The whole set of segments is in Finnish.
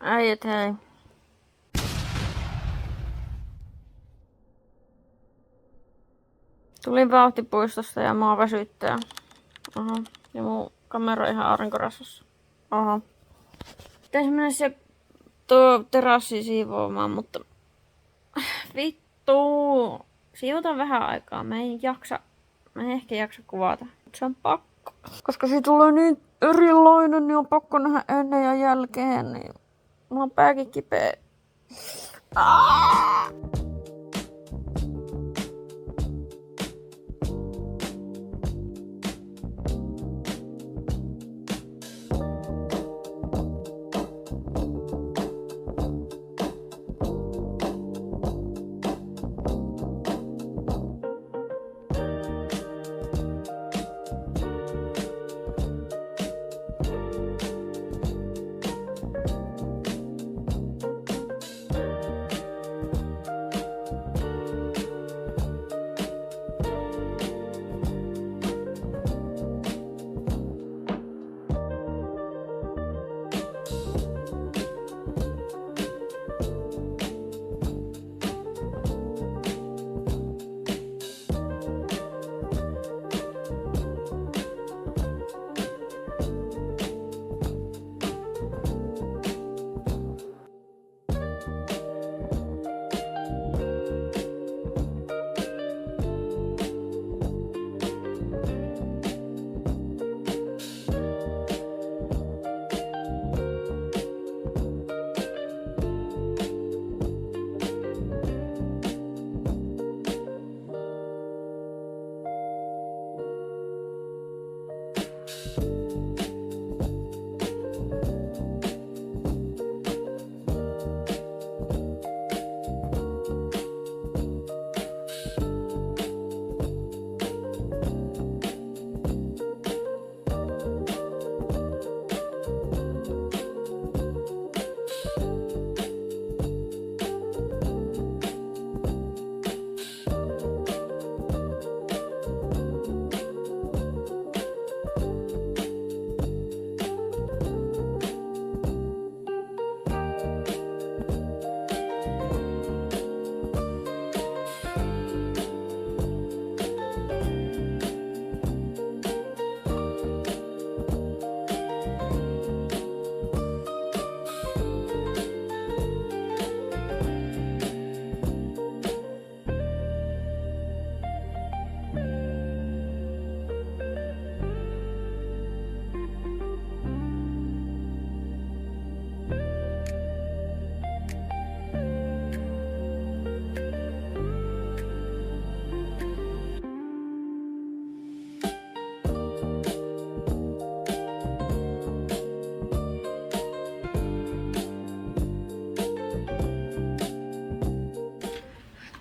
Äijät hei. Tulin vauhtipuistosta ja mua väsyttää. Oho. Ja mun kamera ihan aurinkorasvassa. Oho. Pitäis mennä se tuo terassi siivoamaan, mutta vittu. Siivotaan vähän aikaa. Mä en ehkä jaksa kuvata. Se on pakko. Koska se tulee niin erilainen, niin on pakko nähdä ennen ja jälkeen. Niin mulla on pääkin kipeä.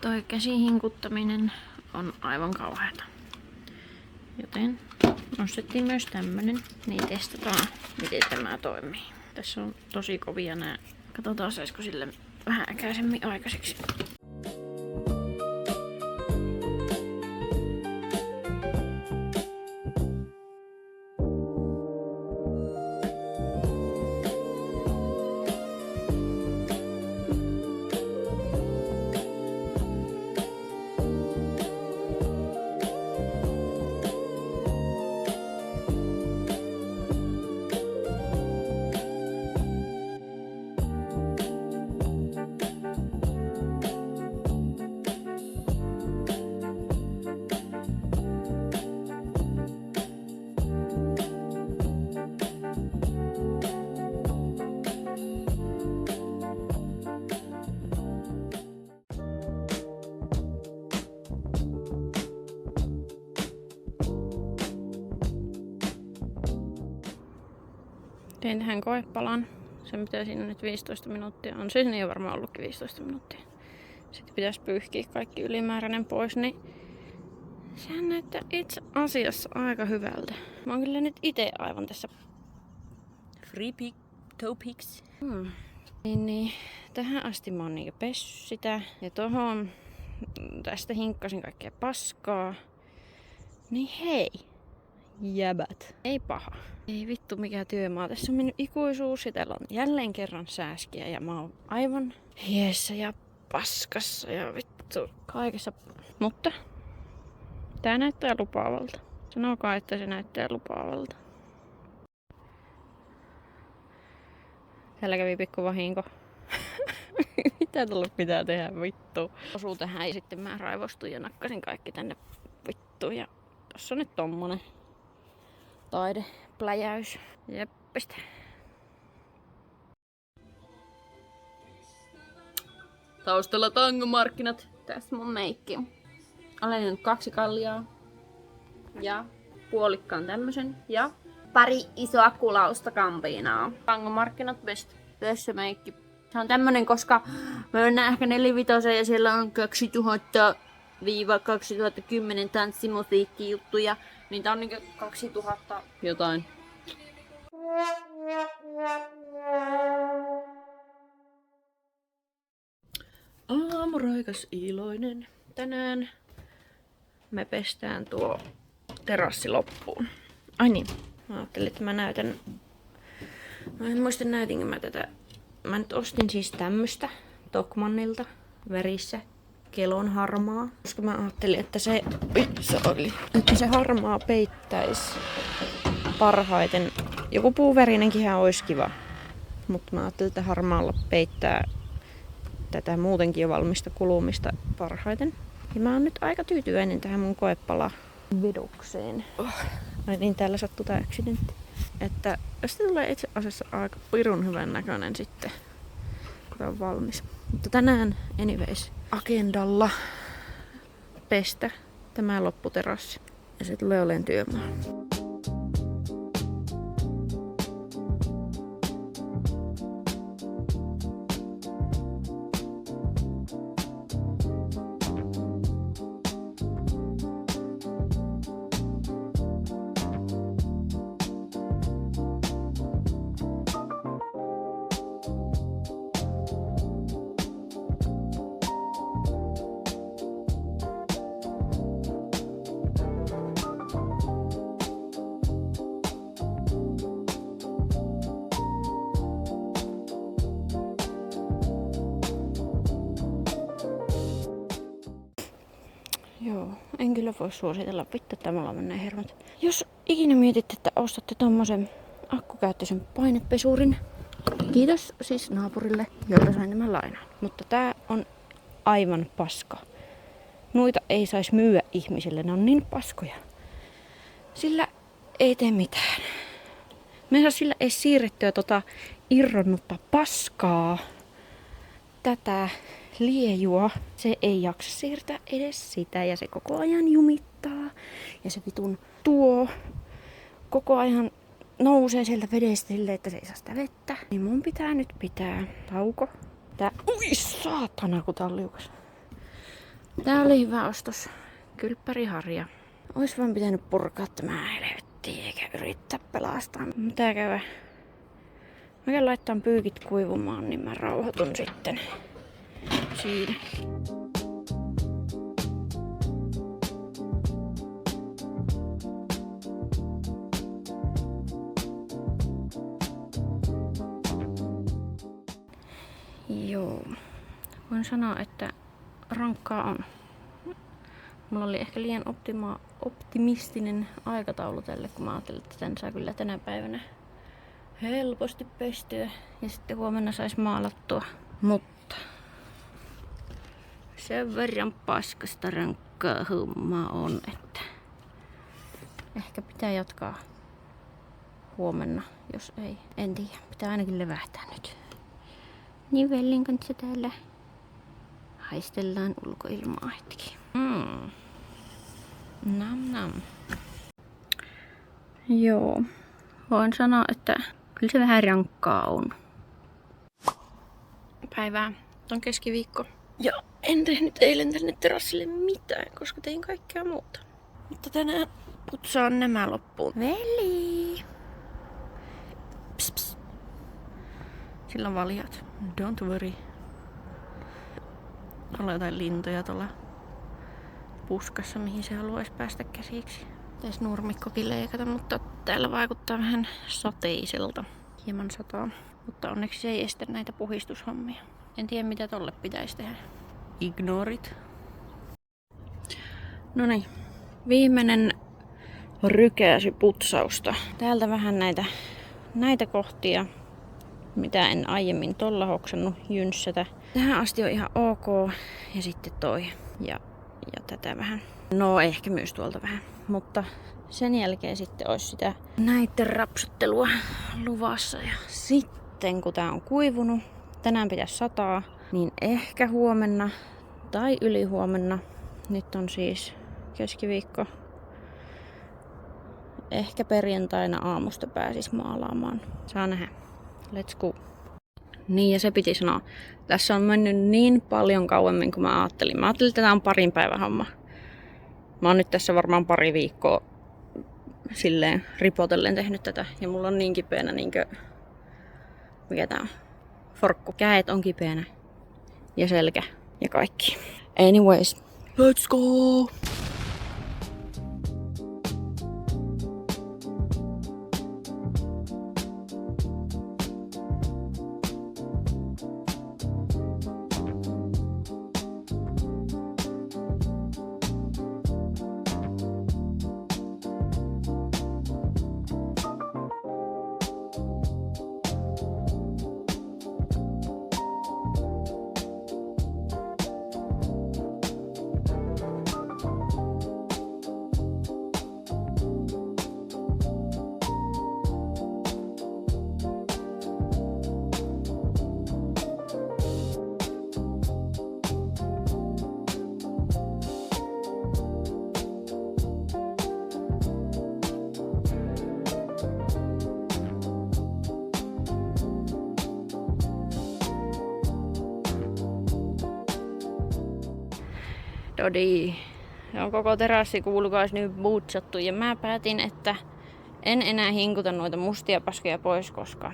Toi käsin hinkuttaminen on aivan kauheata. Joten nostettiin myös tämmönen, niin testataan miten tämä toimii. Tässä on tosi kovia nää. Katsotaan saisiko sille vähän äkäisemmin aikaiseksi. Tein tähän koepalan. Se mitä siinä nyt 15 minuuttia on. Se ei ole varmaan ollutkin 15 minuuttia. Sitten pitäisi pyyhkiä kaikki ylimääräinen pois, niin sehän näyttää itse asiassa aika hyvältä. Mä oon kyllä nyt ite aivan tässä free pick, toe picks. Niin, tähän asti mä oon niinku pessy sitä. Ja tohon tästä hinkkasin kaikkea paskaa. Niin hei, jäbät. Ei paha. Ei vittu mikä työmaa. Tässä on mennyt ikuisuus ja täällä on jälleen kerran sääskiä ja mä oon aivan hiessä ja paskassa ja vittu kaikessa. Mutta tää näyttää lupaavalta. Sanokaa, että se näyttää lupaavalta. Täällä kävi pikku vahinko. Mitä tuolla pitää tehdä, vittu? Osuu tähän ja sitten mä raivostuin ja nakkasin kaikki tänne vittuun. Ja tossa on nyt tommonen taidepläjäys. Jeppistä. Taustalla tangomarkkinat. Tässä mun meikki. Olen nyt 2 kalliaa. Ja puolikkaan tämmösen. Ja pari isoa kulausta kampiinaa. Tangomarkkinat best. Tässä meikki. Se on tämmönen, koska mä mennään ehkä 4-5 ja siellä on 2000-2010 tanssimusiikkijuttuja. Niin tää on niinku 2000 jotain. Aamuraikas iloinen. Tänään me pestään tuo terassi loppuun. Ai niin, mä ajattelin, että mä näytän. Mä en muista näytinkö mä tätä. Mä nyt ostin siis tämmöstä Tokmannilta värissä kelon harmaa. Koska mä ajattelin, että se harmaa peittäisi parhaiten. Joku puuverinenkinhän olisi kiva. Mutta mä ajattelin, että harmaalla peittää tätä muutenkin jo valmista kulumista parhaiten. Ja mä oon nyt aika tyytyväinen tähän mun koepala vedokseen. Ai niin, täällä sattuu tää accidentti. Että se tulee itse asiassa aika pirun hyvän näköinen sitten, kun tää on valmis. Mutta tänään anyways agendalla pestä tämä lopputerassi. Ja se tulee olemaan työmaa. Joo, en kyllä voi suositella. Vittu, että mulla menee hermot. Jos ikinä mietitte, että ostatte tommosen akkukäyttöisen painepesurin, kiitos siis naapurille, jolta sain tämän lainaan. Mutta tää on aivan paska. Noita ei saisi myyä ihmisille, ne on niin paskoja. Sillä ei tee mitään. Me ei saa sillä edes siirrettyä irronnutta paskaa. Tätä liejua. Se ei jaksa siirtää edes sitä ja se koko ajan jumittaa. Ja se vitun tuo koko ajan nousee sieltä vedestä silleen, että se ei saa sitä vettä. Niin mun pitää nyt pitää tauko. Ui saatana, kun tää on liukas. Tää oli hyvä ostos. Kylppäriharja. Ois vaan pitänyt purkaa tämä helvetti eikä yrittää pelastaa. Mitä käydä? Mä käyn laittaa pyykit kuivumaan, niin mä rauhoitun sitten siinä. Joo. Voin sanoa, että rankkaa on. Mulla oli ehkä liian optimistinen aikataulu tälle, kun mä ajattelin, että tän saa kyllä tänä päivänä helposti pestyä ja sitten huomenna sais maalattua. Mutta sen verran paskasta rankkaa hommaa on, että ehkä pitää jatkaa huomenna, jos ei. En tiedä, pitää ainakin levähtää nyt. Nivellin kanssa täällä haistellaan ulkoilmaa hetki. Nam nam. Joo. Voin sanoa, että kyllä se vähän rankkaa on. Päivää. On keskiviikko. Ja en tehnyt eilen tänne terassille mitään, koska tein kaikkea muuta. Mutta tänään putsaan nämä loppuun. Veli! Pss, pss. Sillä on valjat. Don't worry. Tuolla on jotain lintuja tuolla puskassa, mihin se haluaisi päästä käsiksi. Pitäis nurmikkokin leikata, mutta täällä vaikuttaa vähän sateiselta. Hieman sataa. Mutta onneksi se ei estä näitä puhistushommia. En tiedä mitä tolle pitäisi tehdä. Ignorit. Noniin. Viimeinen rykäsy putsausta. Täältä vähän näitä kohtia, mitä en aiemmin tolla hoksannut jynssätä. Tähän asti on ihan ok. Ja sitten toi. Ja tätä vähän. No ehkä myös tuolta vähän. Mutta sen jälkeen sitten olisi sitä näitten rapsuttelua luvassa. Ja sitten kun tää on kuivunut, tänään pitäisi sataa, niin ehkä huomenna tai ylihuomenna. Nyt on siis keskiviikko. Ehkä perjantaina aamusta pääsis maalaamaan. Saa nähdä. Let's go. Niin ja se piti sanoa. Tässä on mennyt niin paljon kauemmin kuin mä ajattelin. Mä ajattelin, että tää on parin päivän homma. Mä oon nyt tässä varmaan pari viikkoa silleen ripotellen tehnyt tätä. Ja mulla on niin kipeänä niinkö... Mikä tää on? Forkku. Käet on kipeänä. Ja selkä. Ja kaikki. Anyways. Let's go! Dodi. Ja koko terassi kuulukaisi nyt buutsattu ja mä päätin, että en enää hinkuta noita mustia paskeja pois, koska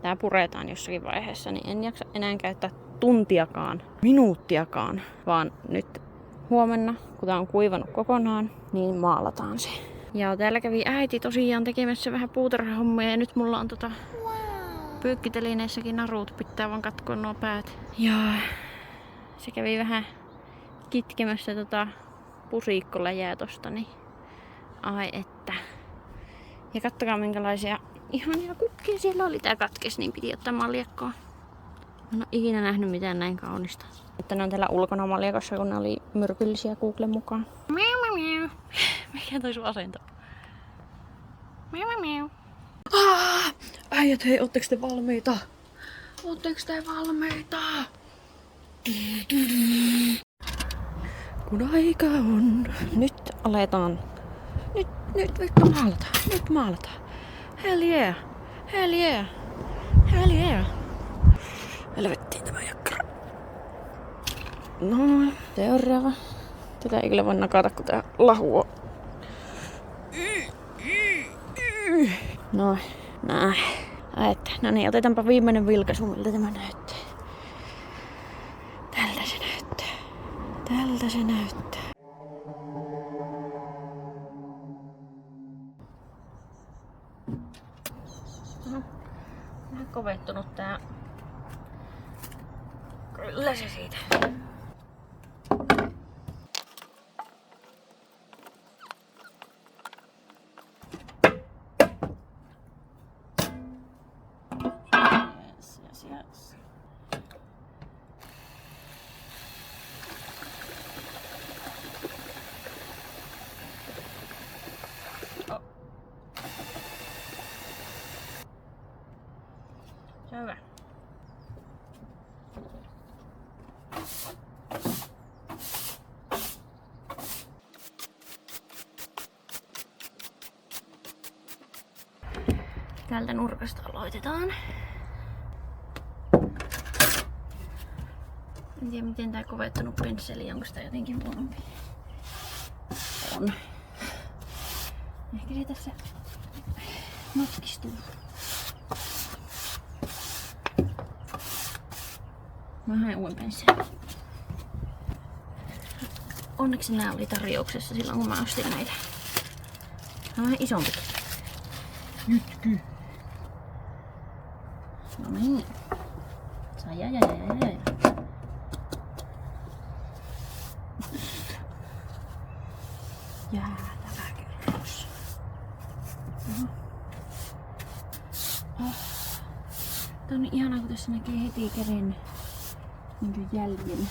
tää puretaan jossakin vaiheessa, niin en jaksa enää käyttää tuntiakaan, minuuttiakaan, vaan nyt huomenna, kun tää on kuivannut kokonaan, niin maalataan se. Ja täällä kävi äiti tosiaan tekemässä vähän puutarhahommia ja nyt mulla on pyykkitelineessäkin narut, pitää vaan katkoa nuo päät. Ja se kävi vähän kitkemässä pusiikkoläjää tosta, niin ai että. Ja kattokaa minkälaisia ihania kukkia siellä oli. Tää katkes, niin piti ottaa maljakkoa. En oo ikinä nähnyt mitään näin kaunista. Että ne on täällä ulkona maljakossa, kun ne oli myrkyllisiä Googlen mukaan. Mikä toi sun asento? Äijät, hei, ootteko te valmiita? Ootteko te valmiita? Kun aika on. Nyt aletaan. Nyt vittu maalataan. Nyt maalataan. Hell yeah. Hell yeah. Hell yeah. Helvettiin tämä jakkara. No, seuraava. Tätä ei kyllä voi nakata, kun tää lahu on. No, näin. No niin, otetaanpa viimeinen vilkaisu, miltä tämä näyttää. Tältä se näyttää. Tältä se näyttää. Vähän kovettunut tää. Kyllä se siitä. Yes. Oh. Se on hyvä. Täältä nurkasta aloitetaan. En tiedä miten tää kovettunut pensseli, onko sitä jotenkin huonompi. On. Ehkä se tässä notkistuu. Mä haen uuden pensselin. Onneksi nää oli tarjouksessa silloin kun mä ostin näitä. Isompi. Jytky. No niin. Ja. Jäätävä kerros. Tää on niin ihanaa, kun tässä näkee heti käden niin jäljen.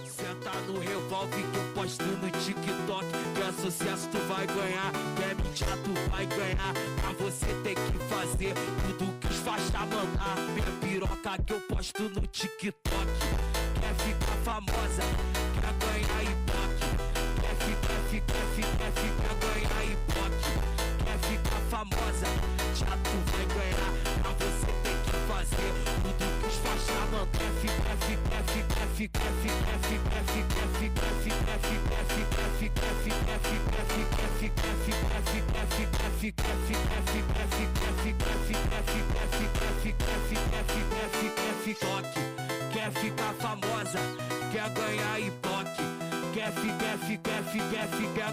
Senta no revolve que eu posto no TikTok. Quer sucesso tu vai ganhar, quer mídia tu vai ganhar. Pra você tem que fazer tudo que os faixa mandar. Minha piroca que eu posto no TikTok. Quer ficar famosa, quer ganhar ibope. Quer ganhar ibope. Quer ficar famosa, já tu vai ganhar. Pra você tem que fazer tudo que os faixa mandar. Quer ficar famosa, quer ganhar ibope. Quer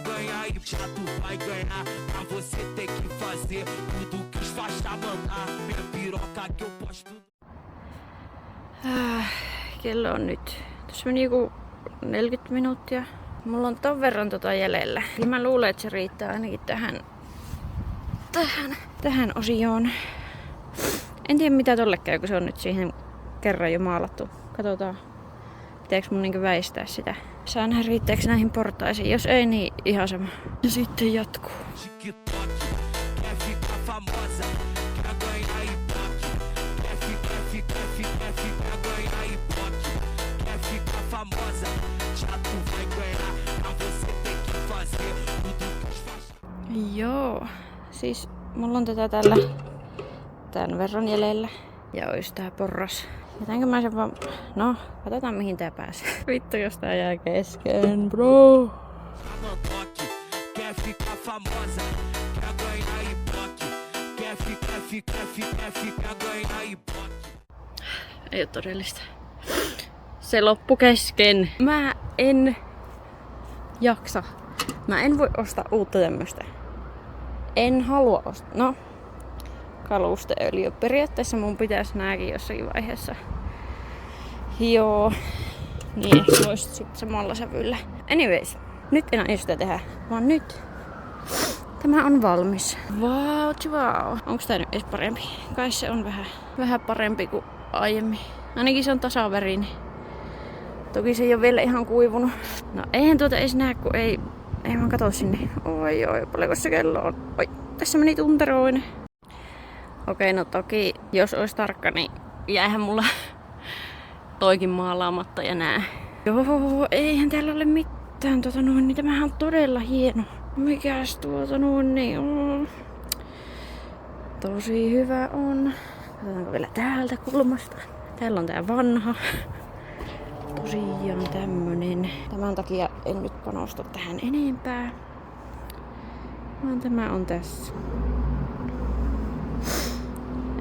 ganhar e já tu vai ganhar. Pra você tem que fazer tudo que os faixa mandar. Minha piroca que eu posto. Kello on nyt. Tuossa meni joku 40 minuuttia. Mulla on ton verran jäljellä. Ja mä luulen, että se riittää ainakin tähän osioon. En tiedä mitä tolle käy, kun se on nyt siihen kerran jo maalattu. Katsotaan, pitääkö mun niinku väistää sitä. Saa nähdä riittääkö näihin portaisiin. Jos ei, niin ihan sama. Ja sitten jatkuu. Joo, siis mulla on tätä tällä tän verran jäljellä. Ja ois tää porras. Jätänkö mä sen vaan... No, katsotaan mihin tää pääsee. Vittu jos tää jää kesken, bro. Ei oo todellista. Se loppu kesken. Mä en jaksa. Mä en voi ostaa uutta tämmöstä. En halua ostaa. No, kalusteöljy. Periaatteessa mun pitäisi nääkin jossakin vaiheessa niin ehkä voisit sitten samalla sävyllä. Anyways, nyt en aio sitä tehdä, vaan nyt tämä on valmis. Wow. Onks tää nyt edes parempi? Kai se on vähän parempi kuin aiemmin. Ainakin se on tasaverinen. Toki se ei ole vielä ihan kuivunut. No eihän tuota edes näe, kun ei mä katso sinne. Oi, paljonko se kello on. Oi, tässä meni tunteroinen. Okei, no toki, jos olisi tarkka, niin jäihän mulla toikin maalaamatta ja nää. Joo, eihän täällä ole mitään niin tämähän on todella hieno. Mikäs niin tosi hyvä on. Katsotaanko vielä täältä kulmasta. Täällä on tää vanha. Tosiaan tämmönen. Tämän takia en nyt panosta tähän enempää. Vaan tämä on tässä.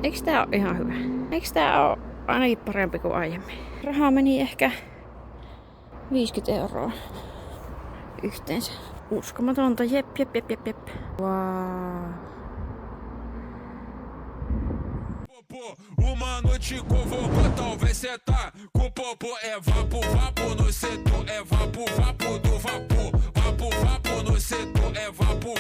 Eiks tää oo ihan hyvä? Eiks tää oo ainakin parempi kuin aiemmin? Rahaa meni ehkä 50 € yhteensä. Uskomatonta, jep. Wow. Uma noite convocou, talvez cê tá com popô. É vapo no setor, é vapo do vapor. Vapo no setor, é vapo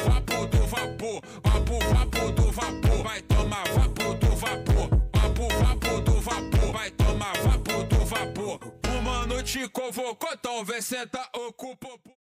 do vapor. Vapo do vapor, vai tomar vapo do vapor. Vapo do vapor, vai tomar vapo do vapor. Uma noite convocou, talvez cê tá com popô.